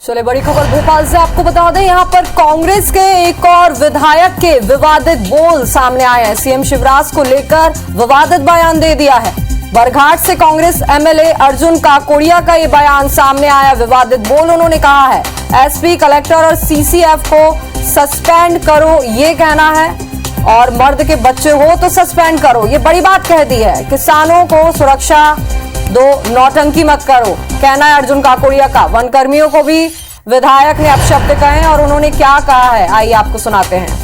चले बड़ी खबर भोपाल से आपको बता दें, यहां पर कांग्रेस के एक और विधायक के विवादित बोल सामने आए हैं। सीएम शिवराज को लेकर विवादित बयान दे दिया है। बरघाट से कांग्रेस एमएलए अर्जुन काकोड़िया का ये बयान सामने आया। विवादित बोल उन्होंने कहा है, एसपी, कलेक्टर और सीसीएफ को सस्पेंड करो, ये कहना है, और मर्द के बच्चे हो तो सस्पेंड करो, ये बड़ी बात कह दी है। किसानों को सुरक्षा दो, नौटंकी मत करो, कहना है अर्जुन काकोड़िया का। वन कर्मियों को भी विधायक ने अपशब्द कहे और उन्होंने क्या कहा है, आइए आपको सुनाते हैं।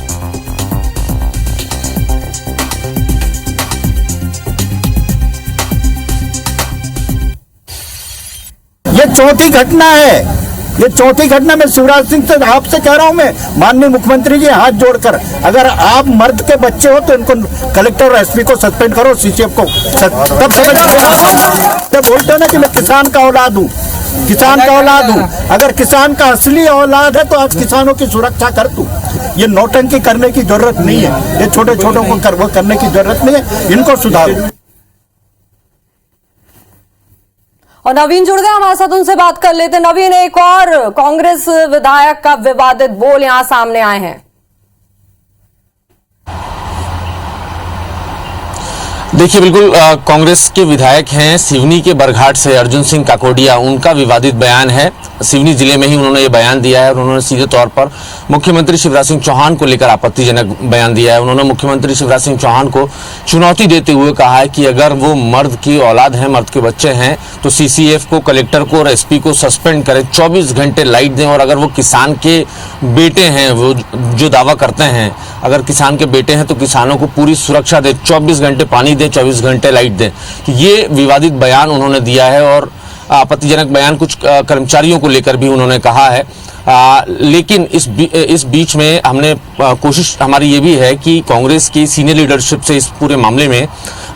ये चौथी घटना है, ये चौथी घटना में शिवराज सिंह से आपसे कह रहा हूं मैं, माननीय मुख्यमंत्री जी, हाथ जोड़कर, अगर आप मर्द के बच्चे हो तो इनको कलेक्टर और एसपी को सस्पेंड करो, सीसीएफ को तब समझ बोलते ना कि मैं किसान का औलाद हूं, किसान का औलाद हूं। अगर किसान का असली औलाद है तो आज किसानों की सुरक्षा कर तू। ये नौटंकी करने की जरूरत नहीं है, ये छोटे छोटों को करने की जरूरत नहीं है, इनको सुधारो। और नवीन जुड़ गए हमारे साथ, उनसे बात कर लेते। नवीन, एक और कांग्रेस विधायक का विवादित बोल यहां सामने आए हैं। देखिए, बिल्कुल कांग्रेस के विधायक हैं सिवनी के बरघाट से अर्जुन सिंह काकोड़िया, उनका विवादित बयान है। सिवनी जिले में ही उन्होंने ये बयान दिया है और उन्होंने सीधे तौर पर मुख्यमंत्री शिवराज सिंह चौहान को लेकर आपत्तिजनक बयान दिया है। उन्होंने मुख्यमंत्री शिवराज सिंह चौहान को चुनौती देते हुए कहा है कि अगर वो मर्द की औलाद हैं, मर्द के बच्चे हैं, तो सीसीएफ को, कलेक्टर को और एसपी को सस्पेंड करें, 24 घंटे लाइट दें, और अगर वो किसान के बेटे हैं, वो जो दावा करते हैं, अगर किसान के बेटे हैं तो किसानों को पूरी सुरक्षा दे, 24 घंटे पानी दे, 24 घंटे लाइट दें। तो ये विवादित बयान उन्होंने दिया है और आपत्तिजनक बयान कुछ कर्मचारियों को लेकर भी उन्होंने कहा है। लेकिन इस बीच में हमने कोशिश हमारी ये भी है कि कांग्रेस की सीनियर लीडरशिप से इस पूरे मामले में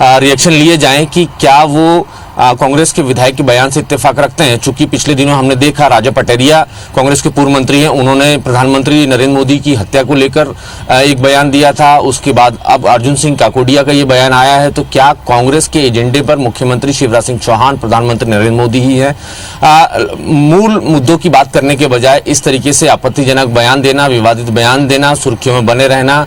रिएक्शन लिए जाएं कि क्या वो कांग्रेस के विधायक के बयान से इत्तेफाक रखते हैं। चूंकि पिछले दिनों हमने देखा राजा पटेरिया कांग्रेस के पूर्व मंत्री हैं, उन्होंने प्रधानमंत्री नरेंद्र मोदी की हत्या को लेकर एक बयान दिया था। उसके बाद अब अर्जुन सिंह काकोड़िया का ये बयान आया है। तो क्या कांग्रेस के एजेंडे पर मुख्यमंत्री शिवराज सिंह चौहान, प्रधानमंत्री नरेंद्र मोदी ही है? मूल मुद्दों की बात करने के बजाय इस तरीके से आपत्तिजनक बयान देना, विवादित बयान देना, सुर्खियों में बने रहना,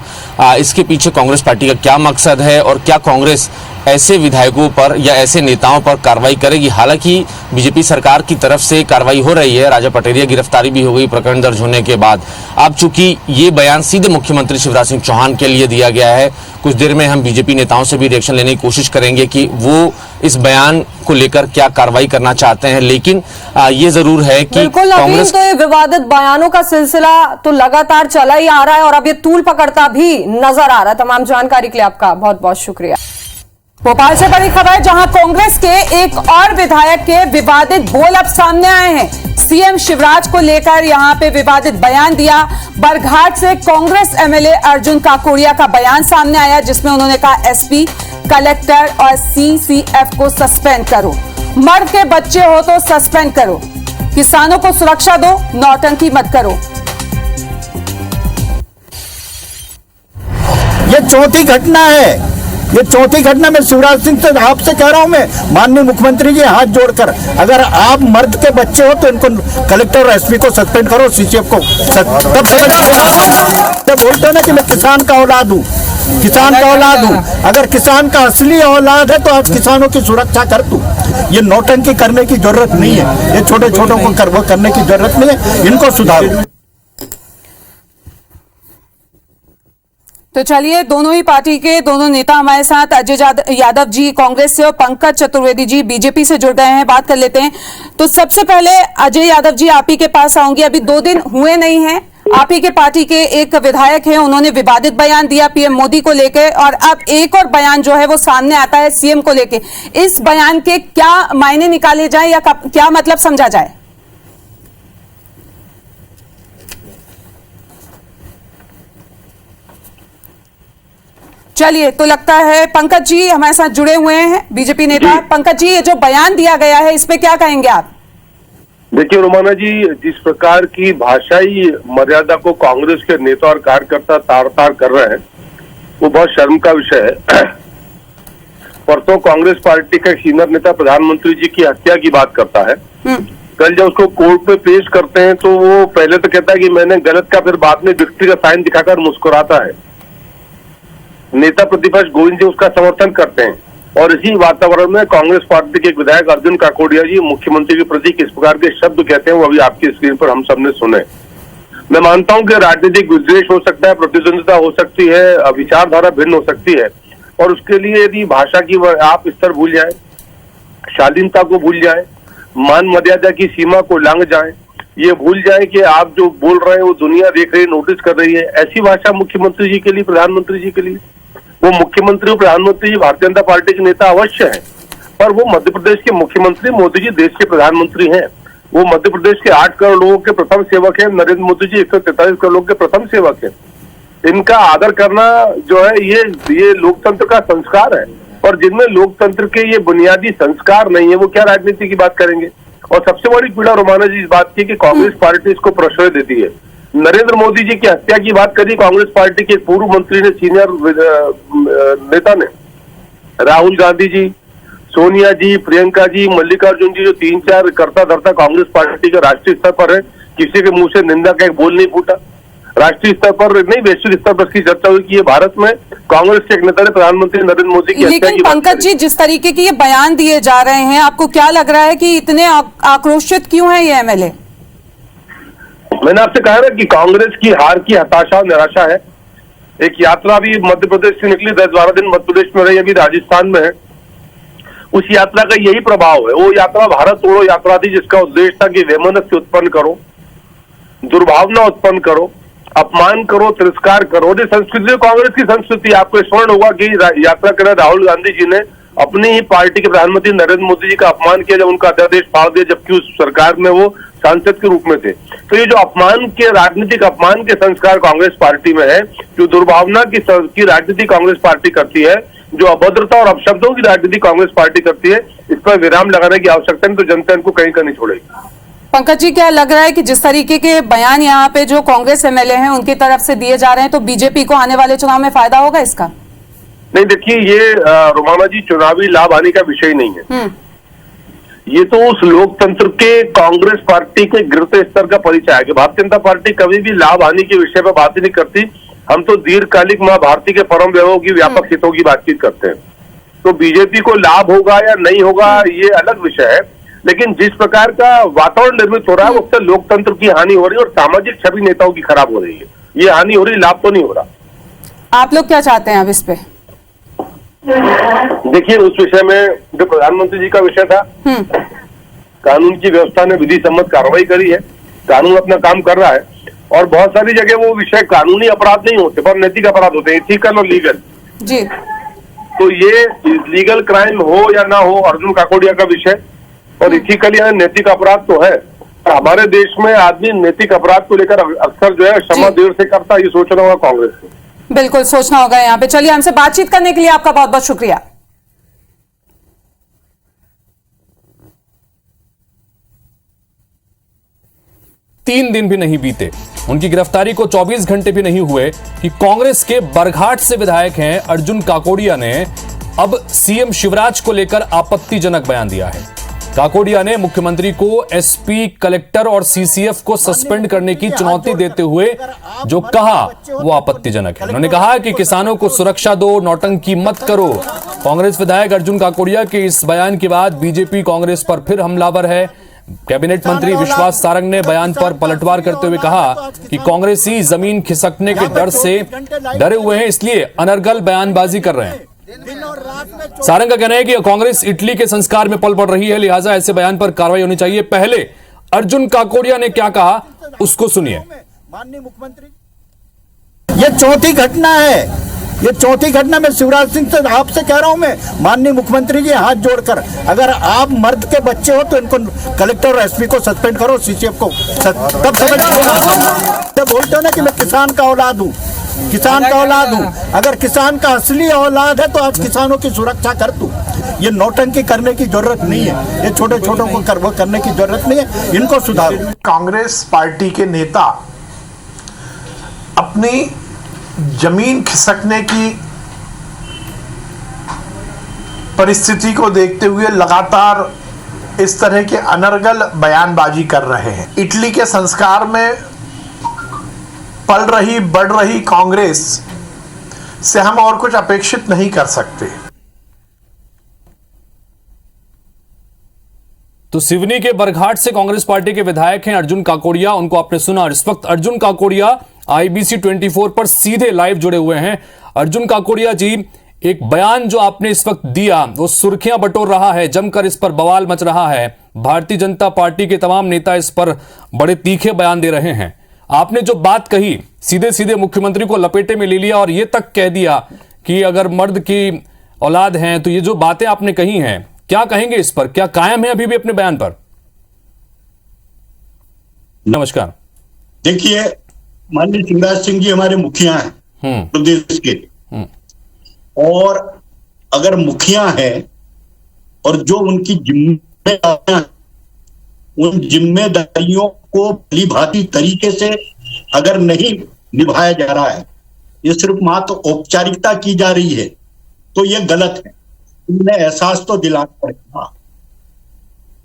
इसके पीछे कांग्रेस पार्टी का क्या मकसद है और क्या कांग्रेस ऐसे विधायकों पर या ऐसे नेताओं पर कार्रवाई करेगी? हालांकि बीजेपी सरकार की तरफ से कार्रवाई हो रही है, राजा पटेरिया गिरफ्तारी भी हो गई प्रकरण दर्ज होने के बाद। अब चूंकि ये बयान सीधे मुख्यमंत्री शिवराज सिंह चौहान के लिए दिया गया है, कुछ देर में हम बीजेपी नेताओं से भी रिएक्शन लेने की कोशिश करेंगे कि वो इस बयान को लेकर क्या कार्रवाई करना चाहते हैं। लेकिन ये जरूर है कि कांग्रेस तो ये विवादित बयानों का सिलसिला तो लगातार चला ही आ रहा है और अब ये तूल पकड़ता भी नजर आ रहा है। तमाम जानकारी के लिए आपका बहुत बहुत शुक्रिया। भोपाल से बड़ी खबर, जहां कांग्रेस के एक और विधायक के विवादित बोल अब सामने आए हैं। सीएम शिवराज को लेकर यहां पे विवादित बयान दिया। बरघाट से कांग्रेस एमएलए अर्जुन काकोड़िया का बयान सामने आया, जिसमें उन्होंने कहा एसपी, कलेक्टर और सीसीएफ को सस्पेंड करो, मर्द के बच्चे हो तो सस्पेंड करो, किसानों को सुरक्षा दो, नौटंकी मत करो। ये चौथी घटना है, ये चौथी घटना में शिवराज सिंह से आपसे कह रहा हूं मैं, माननीय मुख्यमंत्री जी, हाथ जोड़कर, अगर आप मर्द के बच्चे हो तो इनको कलेक्टर और एसपी को सस्पेंड करो, सीसीएफ को तब समझ बोलते ना कि मैं किसान का औलाद हूं, किसान का औलाद हूं। अगर किसान का असली औलाद है तो आज किसानों की सुरक्षा कर तू। ये नौटंकी करने की जरूरत नहीं है, ये छोटे छोटों को करने की जरूरत नहीं है, इनको सुधारो। तो चलिए, दोनों ही पार्टी के दोनों नेता हमारे साथ, अजय यादव जी कांग्रेस से और पंकज चतुर्वेदी जी बीजेपी से जुड़ गए हैं, बात कर लेते हैं। तो सबसे पहले अजय यादव जी, आप ही के पास आऊंगी। अभी 2 दिन हुए नहीं हैं, आप ही के पार्टी के एक विधायक हैं, उन्होंने विवादित बयान दिया पीएम मोदी को लेकर, और अब एक और बयान जो है वो सामने आता है सीएम को लेकर। इस बयान के क्या मायने निकाले जाए या क्या मतलब समझा जाए? चलिए, तो लगता है पंकज जी हमारे साथ जुड़े हुए हैं, बीजेपी नेता। पंकज जी, ये जो बयान दिया गया है, इस पे क्या कहेंगे आप? देखिए रोमाना जी, जिस प्रकार की भाषाई मर्यादा को कांग्रेस के नेता और कार्यकर्ता तार तार कर रहे हैं, वो बहुत शर्म का विषय है। परसों कांग्रेस पार्टी का सीनियर नेता प्रधानमंत्री जी की हत्या की बात करता है कल जब उसको कोर्ट पे पेश करते हैं तो वो पहले तो कहता है कि मैंने गलत का, फिर बाद में विक्ट्री का साइन दिखाकर मुस्कुराता है। नेता प्रतिपक्ष गोविंद जी उसका समर्थन करते हैं और इसी वातावरण में कांग्रेस पार्टी के एक विधायक अर्जुन काकोडिया जी मुख्यमंत्री के प्रति किस प्रकार के शब्द कहते हैं वो अभी आपकी स्क्रीन पर हम सबने सुने। मैं मानता हूं कि राजनीतिक विद्वेष हो सकता है, प्रतिद्वंदिता हो सकती है, विचारधारा भिन्न हो सकती है और उसके लिए यदि भाषा की आप स्तर भूल जाए, शालीनता को भूल जाए, मान मर्यादा की सीमा को लांघ जाए, ये भूल जाए कि आप जो बोल रहे हैं वो दुनिया देख रही है, नोटिस कर रही है, ऐसी भाषा मुख्यमंत्री जी के लिए, प्रधानमंत्री जी के लिए, वो मुख्यमंत्री और प्रधानमंत्री जी भारतीय जनता पार्टी के नेता अवश्य है, पर वो मध्य प्रदेश के मुख्यमंत्री, मोदी जी देश के प्रधानमंत्री हैं। वो मध्य प्रदेश के 8 करोड़ लोगों के प्रथम सेवक हैं। नरेंद्र मोदी जी 143 करोड़ लोगों के प्रथम सेवक हैं। इनका आदर करना जो है ये लोकतंत्र का संस्कार है और जिनमें लोकतंत्र के ये बुनियादी संस्कार नहीं है वो क्या राजनीति की बात करेंगे। और सबसे बड़ी पीड़ा रोमाना जी इस बात की कि कांग्रेस पार्टी इसको प्रश्रय देती है। नरेंद्र मोदी जी की हत्या की बात करी कांग्रेस पार्टी के पूर्व मंत्री ने, सीनियर नेता ने, राहुल गांधी जी, सोनिया जी, प्रियंका जी, मल्लिकार्जुन जी, जो 3-4 करता धरता कांग्रेस पार्टी के राष्ट्रीय स्तर पर है, किसी के मुंह से निंदा का एक बोल नहीं फूटा। राष्ट्रीय स्तर पर नहीं, वैश्विक स्तर पर इसकी चर्चा हुई कि ये भारत में कांग्रेस के एक नेता ने प्रधानमंत्री नरेंद्र मोदी की हत्या की लेकिन पंकज जी, जिस तरीके के ये बयान दिए जा रहे हैं, आपको क्या लग रहा है कि इतने आक्रोशित क्यों है ये एमएलए? मैंने आपसे कहा ना कि कांग्रेस की हार की हताशा और निराशा है। एक यात्रा भी मध्य प्रदेश से निकली, 10-12 दिन मध्य प्रदेश में रही, अभी राजस्थान में है। उस यात्रा का यही प्रभाव है। वो यात्रा भारत तोड़ो यात्रा थी जिसका उद्देश्य था कि वैमनस्य उत्पन्न करो, दुर्भावना उत्पन्न करो, अपमान करो, तिरस्कार करो। ये संस्कृति कांग्रेस की संस्कृति। आपको स्मरण होगा कि यात्रा कर राहुल गांधी जी ने अपनी ही पार्टी के प्रधानमंत्री नरेंद्र मोदी जी का अपमान किया जब उनका अध्यादेश फाड़ दिया, जबकि उस सरकार में वो सांसद के रूप में थे। तो ये जो अपमान के, राजनीतिक अपमान के संस्कार कांग्रेस पार्टी में है, जो दुर्भावना की राजनीति कांग्रेस पार्टी करती है, जो अभद्रता और अपशब्दों की राजनीति कांग्रेस पार्टी करती है, इस पर विराम लगाने की आवश्यकता नहीं, तो जनता इनको कहीं का नहीं छोड़ेगी। पंकज जी, क्या लग रहा है कि जिस तरीके के बयान यहाँ पे जो कांग्रेस एमएलए हैं उनकी तरफ से दिए जा रहे हैं, तो बीजेपी को आने वाले चुनाव में फायदा होगा इसका? नहीं, देखिए ये रोमाना जी चुनावी लाभ आने का विषय नहीं है। ये तो उस लोकतंत्र के कांग्रेस पार्टी के गिरते स्तर का परिचय है कि भारतीय जनता पार्टी कभी भी लाभ हानि के विषय पर बात ही नहीं करती। हम तो दीर्घकालिक मां भारती के परम वैभव की व्यापक हितों की बातचीत करते हैं। तो बीजेपी को लाभ होगा या नहीं होगा ये अलग विषय है, लेकिन जिस प्रकार का वातावरण निर्मित हो रहा है उससे लोकतंत्र की हानि हो रही है और सामाजिक छवि नेताओं की खराब हो रही है। ये हानि हो रही, लाभ तो नहीं हो रहा। आप लोग क्या चाहते हैं अब इस पे? देखिए, उस विषय में जो प्रधानमंत्री जी का विषय था, कानून की व्यवस्था ने विधि सम्मत कार्रवाई करी है, कानून अपना काम कर रहा है और बहुत सारी जगह वो विषय कानूनी अपराध नहीं होते पर नैतिक अपराध होते हैं, इथिकल और लीगल जी। तो ये लीगल क्राइम हो या ना हो, अर्जुन काकोडिया का विषय और इथिकल या नैतिक अपराध तो है। हमारे देश में आदमी नैतिक अपराध को लेकर अक्सर जो है क्षमा देर से करता, ये सोचना होगा कांग्रेस को। बिल्कुल सोचना होगा यहाँ पे। चलिए, हमसे बातचीत करने के लिए आपका बहुत बहुत शुक्रिया। तीन दिन भी नहीं बीते, उनकी गिरफ्तारी को 24 घंटे भी नहीं हुए कि कांग्रेस के बरघाट से विधायक हैं अर्जुन काकोडिया ने अब सीएम शिवराज को लेकर आपत्तिजनक बयान दिया है। काकोडिया ने मुख्यमंत्री को एसपी, कलेक्टर और सीसीएफ को सस्पेंड करने की चुनौती देते हुए जो कहा वो आपत्तिजनक है। उन्होंने कहा कि किसानों को सुरक्षा दो, नौटंकी मत करो। कांग्रेस विधायक अर्जुन काकोडिया के इस बयान के बाद बीजेपी कांग्रेस पर फिर हमलावर है। कैबिनेट मंत्री विश्वास सारंग ने बयान पर पलटवार करते हुए कहा कि कांग्रेसी जमीन खिसकने के डर से डरे हुए हैं, इसलिए अनर्गल बयानबाजी कर रहे हैं। सारंग का कहना है कि कांग्रेस इटली के संस्कार में पल पड़ रही है, लिहाजा ऐसे बयान पर कार्रवाई होनी चाहिए। पहले अर्जुन काकोडिया ने क्या कहा उसको सुनिए। माननीय मुख्यमंत्री, ये चौथी घटना है, ये चौथी घटना में शिवराज सिंह से आपसे कह रहा हूं मैं, माननीय मुख्यमंत्री जी हाथ जोड़कर, अगर आप मर्द के बच्चे हो तो इनको कलेक्टर और एसपी को सस्पेंड करो, सीसीएफ को तब समझ बोलते हो ना कि मैं किसान का औलाद हूं, किसान का औलाद हूं। अगर किसान का असली औलाद है तो आज किसानों की सुरक्षा कर तू। ये नौटंकी करने की जरूरत नहीं है, ये छोटे छोटों को करने की जरूरत नहीं है, इनको सुधारो। कांग्रेस पार्टी के नेता अपनी जमीन खिसकने की परिस्थिति को देखते हुए लगातार इस तरह के अनर्गल बयानबाजी कर रहे हैं। इटली के संस्कार में पल रही बढ़ रही कांग्रेस से हम और कुछ अपेक्षित नहीं कर सकते। तो सिवनी के बरघाट से कांग्रेस पार्टी के विधायक हैं अर्जुन काकोड़िया, उनको आपने सुना। इस वक्त अर्जुन काकोड़िया IBC 24 पर सीधे लाइव जुड़े हुए हैं। अर्जुन काकोड़िया जी, एक बयान जो आपने इस वक्त दिया वो सुर्खियां बटोर रहा है, जमकर इस पर बवाल मच रहा है। भारतीय जनता पार्टी के तमाम नेता इस पर बड़े तीखे बयान दे रहे हैं। आपने जो बात कही सीधे सीधे मुख्यमंत्री को लपेटे में ले लिया और यह तक कह दिया कि अगर मर्द की औलाद हैं तो ये जो बातें आपने कही हैं, क्या कहेंगे इस पर? क्या कायम है अभी भी अपने बयान पर? नमस्कार। देखिए, माननीय शिवराज सिंह जी हमारे मुखिया हैं प्रदेश के, और अगर मुखिया है और जो उनकी जिम्मेदारियां, उन जिम्मेदारियों को भलीभांति तरीके से अगर नहीं निभाया जा रहा है, ये सिर्फ मात्र औपचारिकता की जा रही है, तो ये गलत है। उन्हें एहसास तो दिलाना पड़ेगा।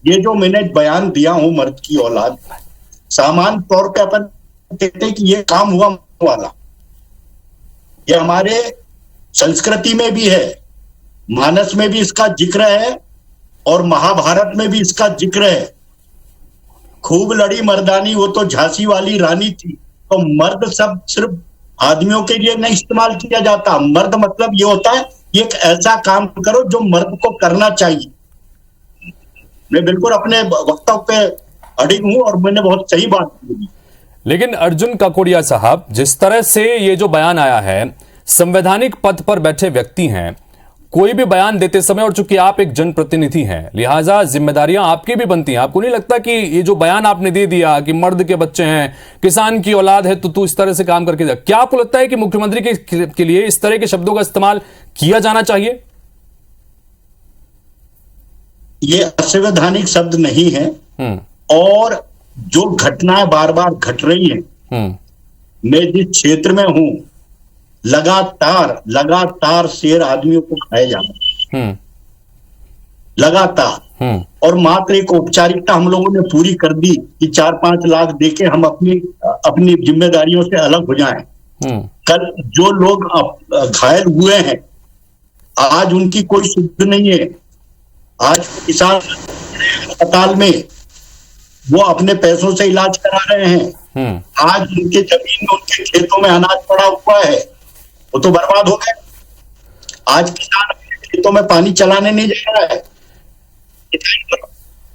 ये जो मैंने बयान दिया हूं, मर्द की औलाद, सामान्य तौर पे अपन कहते हैं कि ये काम हुआ वाला, ये हमारे संस्कृति में भी है, मानस में भी इसका जिक्र है और महाभारत में भी इसका जिक्र है। खूब लड़ी मर्दानी, वो तो झांसी वाली रानी थी। तो मर्द सब सिर्फ आदमियों के लिए नहीं इस्तेमाल किया जाता। मर्द मतलब ये होता है एक ऐसा काम करो जो मर्द को करना चाहिए। मैं बिल्कुल अपने वक्तव्य पे अडिग हूं और मैंने बहुत सही बात की। लेकिन अर्जुन काकोड़िया साहब, जिस तरह से ये जो बयान आया है, संवैधानिक पद पर बैठे व्यक्ति हैं, कोई भी बयान देते समय, और चूंकि आप एक जनप्रतिनिधि हैं, लिहाजा जिम्मेदारियां आपकी भी बनती हैं। आपको नहीं लगता कि ये जो बयान आपने दे दिया कि मर्द के बच्चे हैं, किसान की औलाद है, तो तू इस तरह से काम करके जा, क्या आपको लगता है कि मुख्यमंत्री के लिए इस तरह के शब्दों का इस्तेमाल किया जाना चाहिए? ये असंवैधानिक शब्द नहीं है, और जो घटनाएं बार बार घट रही हैं, मैं जिस क्षेत्र में हूं, लगातार शेर आदमियों को खाए जा रहे हैं, लगातार। और मात्र एक औपचारिकता हम लोगों ने पूरी कर दी कि 4-5 लाख देके हम अपनी जिम्मेदारियों से अलग हो जाएं। कल जो लोग घायल हुए हैं, आज उनकी कोई सुध नहीं है। आज किसान अस्पताल में वो अपने पैसों से इलाज करा रहे हैं। आज उनके जमीन में, उनके खेतों में अनाज पड़ा हुआ है, वो तो बर्बाद हो गए। आज किसान अपने खेतों में पानी चलाने नहीं जा रहा है।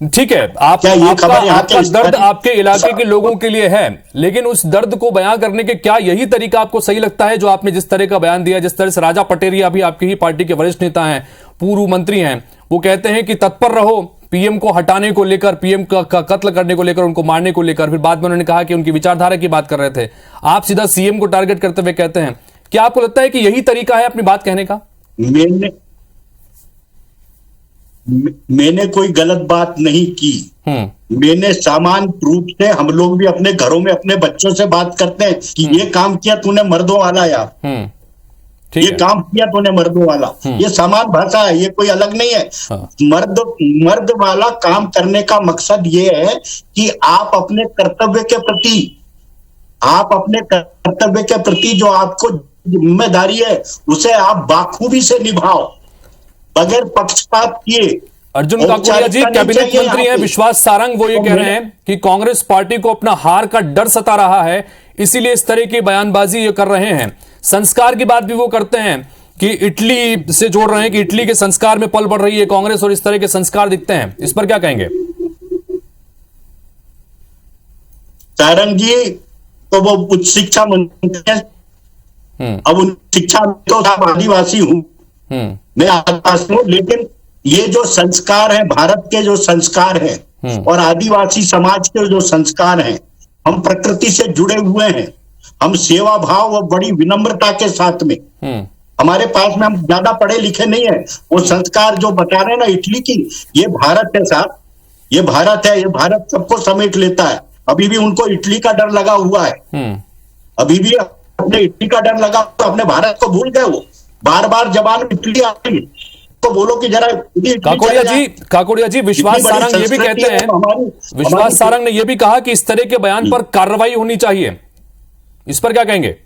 ठीक है, आपका दर्द आपके इलाके के लोगों के लिए है, लेकिन उस दर्द को बयां करने के क्या यही तरीका आपको सही लगता है जो आपने जिस तरह का बयान दिया? जिस तरह से राजा पटेरिया भी आपकी ही पार्टी के वरिष्ठ नेता हैं, पूर्व मंत्री हैं, वो कहते हैं कि तत्पर रहो पीएम को हटाने को लेकर, पीएम का कत्ल करने को लेकर, उनको मारने को लेकर। फिर बाद में उन्होंने कहा कि उनकी विचारधारा की बात कर रहे थे। आप सीधा सीएम को टारगेट करते हुए कहते हैं, क्या आपको लगता है कि यही तरीका है अपनी बात कहने का? मैंने कोई गलत बात नहीं की। मैंने सामान्य रूप से, हम लोग भी अपने घरों में अपने बच्चों से बात करते हैं कि ये काम किया तूने मर्दों वाला यार, ये काम किया तूने मर्दों वाला। ये सामान्य भाषा है, ये कोई अलग नहीं है। मर्द वाला काम करने का मकसद ये है कि आप अपने कर्तव्य के प्रति जो आपको जिम्मेदारी है उसे आप बाखूबी से निभाओ, बगैर पक्षपात किए। अर्जुन काकोड़िया जी कैबिनेट मंत्री हैं विश्वास सारंग, वो ये कह रहे हैं कि कांग्रेस पार्टी को अपना हार का डर सता रहा है, इसीलिए इस तरह की बयानबाजी ये कर रहे हैं। संस्कार की बात भी वो करते हैं कि इटली से जोड़ रहे हैं कि इटली के संस्कार में पल बढ़ रही है कांग्रेस और इस तरह के संस्कार दिखते हैं। इस पर क्या कहेंगे? सारंग जी तो वो उच्च शिक्षा मंत्री हैं। अब उन शिक्षा तो आदिवासी हूं, मैं आदिवासी हूं, लेकिन ये जो संस्कार है, भारत के जो संस्कार हैं और आदिवासी समाज के जो संस्कार हैं, हम प्रकृति से जुड़े हुए हैं। हम सेवा भाव और बड़ी विनम्रता के साथ में, हमारे पास में, हम ज्यादा पढ़े लिखे नहीं है, वो संस्कार जो बता रहे हैं ना इटली की, ये भारत है साहब, ये भारत है, ये भारत सबको समेट लेता है। अभी भी उनको इटली का डर लगा हुआ है, अभी भी अपने इटली का डर लगा, अपने भारत को भूल गए। वो बार बार जबान में इटली आ रही है, उनको बोलो कि जरा काकोड़िया जी विश्वास सारंग ये भी कहते हैं, विश्वास सारंग ने यह भी कहा कि इस तरह के बयान पर कार्रवाई होनी चाहिए, इस पर क्या कहेंगे?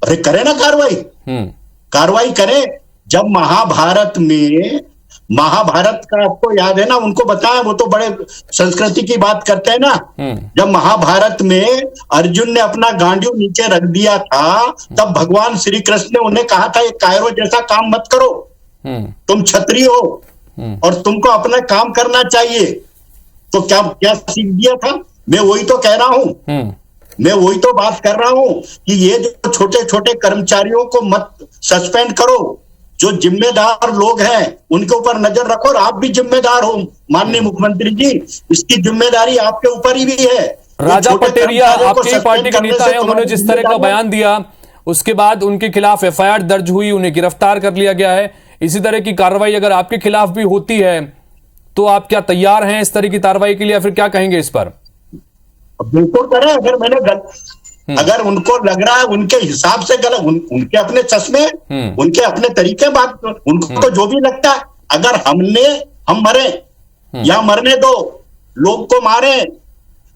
अरे करें ना कार्रवाई करें। जब महाभारत का आपको याद है ना, उनको बताया, वो तो बड़े संस्कृति की बात करते हैं ना। जब महाभारत में अर्जुन ने अपना गांडू नीचे रख दिया था, तब भगवान श्री कृष्ण ने उन्हें कहा था, ये कायरो जैसा काम मत करो, तुम क्षत्रिय हो और तुमको अपना काम करना चाहिए। तो क्या सीख दिया था? मैं वही तो कह रहा हूं, मैं वही तो बात कर रहा हूं कि ये जो छोटे छोटे कर्मचारियों को मत सस्पेंड करो, जो जिम्मेदार लोग हैं उनके ऊपर नजर रखो। और आप भी जिम्मेदार हो माननीय मुख्यमंत्री जी, इसकी जिम्मेदारी आपके ऊपर ही भी है। राजा पटेरिया आपकी पार्टी के नेता है, उन्होंने जिस तरह का बयान दिया उसके बाद उनके खिलाफ एफआईआर दर्ज हुई, उन्हें गिरफ्तार कर लिया गया है। इसी तरह की कार्रवाई अगर आपके खिलाफ भी होती है तो आप क्या तैयार हैं इस तरह की कार्रवाई के लिए, या फिर क्या कहेंगे इस पर? बिल्कुल करें। अगर उनको लग रहा है उनके हिसाब से गलत, उनके अपने चश्मे, उनके अपने तरीके, बात उनको तो जो भी लगता है। अगर हम मरे या मरने दो, लोग को मारे,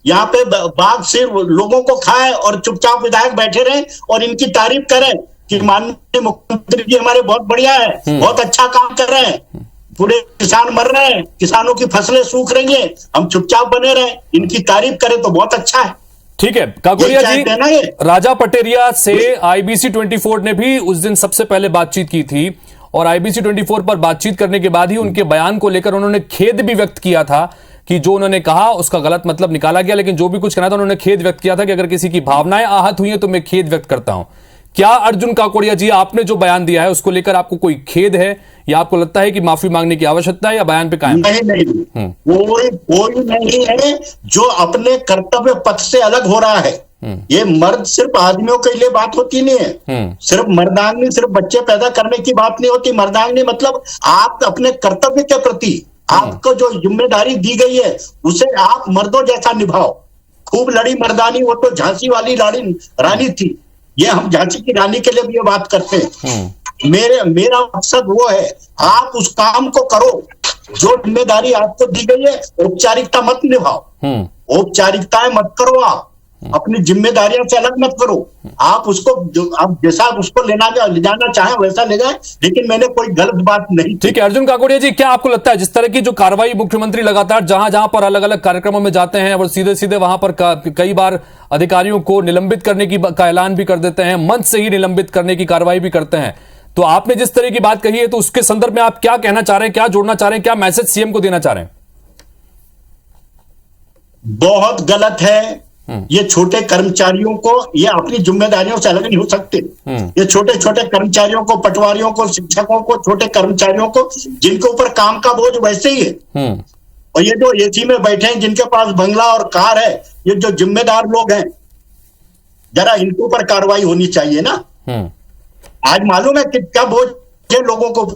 यहाँ पे बाघ सिर्फ लोगों को खाए और चुपचाप विधायक बैठे रहे और इनकी तारीफ करें कि माननीय मुख्यमंत्री जी हमारे बहुत बढ़िया है, बहुत अच्छा काम कर रहे हैं, पूरे किसान मर रहे हैं, किसानों की फसलें सूख रही हैं, हम चुपचाप बने रहे, इनकी तारीफ करें तो बहुत अच्छा है। ठीक है काकोड़िया जी, राजा पटेरिया से IBC 24 ने भी उस दिन सबसे पहले बातचीत की थी और IBC 24 पर बातचीत करने के बाद ही उनके बयान को लेकर उन्होंने खेद भी व्यक्त किया था कि जो उन्होंने कहा उसका गलत मतलब निकाला गया, लेकिन जो भी कुछ कहना था उन्होंने खेद व्यक्त किया था कि अगर किसी की भावनाएं आहत हुई हैं तो मैं खेद व्यक्त करता हूं। क्या अर्जुन काकोड़िया जी आपने जो बयान दिया है उसको लेकर आपको कोई खेद है या आपको लगता है कि माफी मांगने की आवश्यकता है या बयान पे कायम? नहीं, कोई नहीं है जो अपने कर्तव्य पथ से अलग हो रहा है। ये मर्द सिर्फ आदमियों के लिए बात होती नहीं है, सिर्फ मर्दांगी, सिर्फ बच्चे पैदा करने की बात नहीं होती। मर्दांगी मतलब आप अपने कर्तव्य के प्रति आपको जो जिम्मेदारी दी गई है उसे आप मर्दों जैसा निभाओ। खूब लड़ी मर्दानी, वो तो झांसी वाली रानी थी, ये हम झांसी की रानी के लिए भी ये बात करते हैं। मेरा मकसद वो है, आप उस काम को करो जो जिम्मेदारी आपको दी गई है। औपचारिकता मत निभाओ, औपचारिकताएं मत करो, आप अपनी जिम्मेदारियों से अलग मत करो। आप उसको आप जैसा उसको ले जाना चाहें वैसा ले जाए, लेकिन मैंने कोई गलत बात नहीं। ठीक है अर्जुन काकोड़िया जी, क्या आपको लगता है जिस तरह की जो कार्रवाई मुख्यमंत्री लगातार जहां जहां पर अलग अलग कार्यक्रमों में जाते हैं और सीधे सीधे वहां पर कई बार अधिकारियों को निलंबित करने का ऐलान भी कर देते हैं, मंच से ही निलंबित करने की कार्रवाई भी करते हैं, तो आपने जिस तरह की बात कही है तो उसके संदर्भ में आप क्या कहना चाह रहे हैं, क्या जोड़ना चाह रहे हैं, क्या मैसेज सीएम को देना चाह रहे हैं? बहुत गलत है। ये छोटे कर्मचारियों को, ये अपनी जिम्मेदारियों से अलग नहीं हो सकते। ये छोटे छोटे कर्मचारियों को, पटवारियों को, शिक्षकों को, छोटे कर्मचारियों को जिनके ऊपर काम का बोझ वैसे ही है, और ये जो एसी में बैठे हैं जिनके पास बंगला और कार है, ये जो जिम्मेदार लोग हैं, जरा इनके ऊपर कार्रवाई होनी चाहिए ना। आज मालूम है कितना बोझ है लोगों को,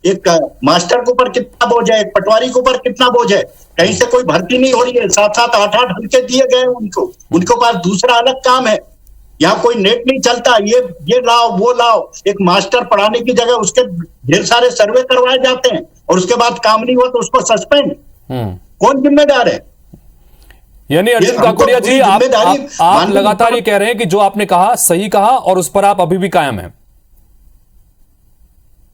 एक मास्टर के ऊपर कितना बोझ है, एक पटवारी के ऊपर कितना बोझ है। कहीं से कोई भर्ती नहीं हो रही है, 7-7, 8-8 हल्के दिए गए उनको, उनके पास दूसरा अलग काम है। यहाँ कोई नेट नहीं चलता, ये लाओ वो लाओ। एक मास्टर पढ़ाने की जगह उसके ढेर सारे सर्वे करवाए जाते हैं और उसके बाद काम नहीं हुआ तो उसको सस्पेंड। कौन जिम्मेदार है? यानी अर्जुन काकोड़िया जी, आप लगातार ये कह रहे हैं कि जो आपने कहा सही कहा और उस पर आप अभी भी कायम हैं?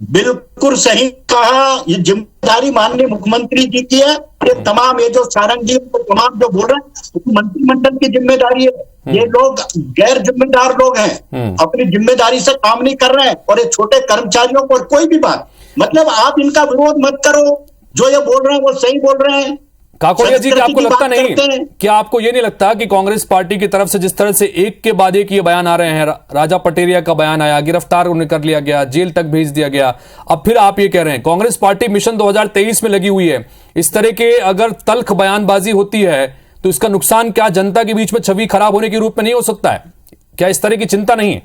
बिल्कुल सही कहा। ये जिम्मेदारी माननीय मुख्यमंत्री जी की है। ये तमाम, ये जो सारंग जी तमाम जो बोल रहे हैं, मंत्रिमंडल की जिम्मेदारी है। ये लोग गैर जिम्मेदार लोग हैं, अपनी जिम्मेदारी से काम नहीं कर रहे हैं। और ये छोटे कर्मचारियों को कोई भी बात, मतलब आप इनका विरोध मत करो, जो ये बोल रहे हैं वो सही बोल रहे हैं। काकोड़िया जी, क्या आपको लगता नहीं, क्या आपको ये नहीं लगता कि कांग्रेस पार्टी की तरफ से जिस तरह से एक के बाद एक ये बयान आ रहे हैं, राजा पटेरिया का बयान आया, गिरफ्तार उन्हें कर लिया गया, जेल तक भेज दिया गया, अब फिर आप ये कह रहे हैं कांग्रेस पार्टी मिशन 2023 में लगी हुई है, इस तरह के अगर तल्ख बयानबाजी होती है तो इसका नुकसान क्या जनता के बीच में छवि खराब होने के रूप में नहीं हो सकता है? क्या इस तरह की चिंता नहीं है?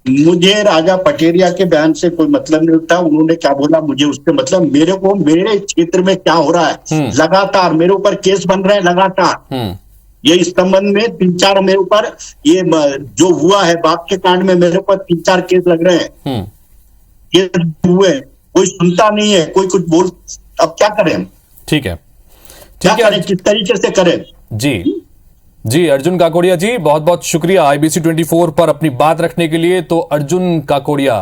मुझे राजा पटेरिया के बयान से कोई मतलब नहीं होता। उन्होंने क्या बोला मुझे उसके मतलब, मेरे को मेरे क्षेत्र में क्या हो रहा है, लगातार मेरे ऊपर केस बन रहे हैं लगातार। ये इस संबंध में 3-4 मेरे ऊपर ये जो हुआ है बाघ के कांड में मेरे ऊपर 3-4 केस लग रहे हैं, केस हुए, कोई सुनता नहीं है, कोई कुछ बोल, अब क्या करें हम? ठीक है, क्या ठीक है, करें, किस तरीके से करें? जी अर्जुन काकोड़िया जी, बहुत बहुत शुक्रिया IBC 24 पर अपनी बात रखने के लिए। तो अर्जुन काकोड़िया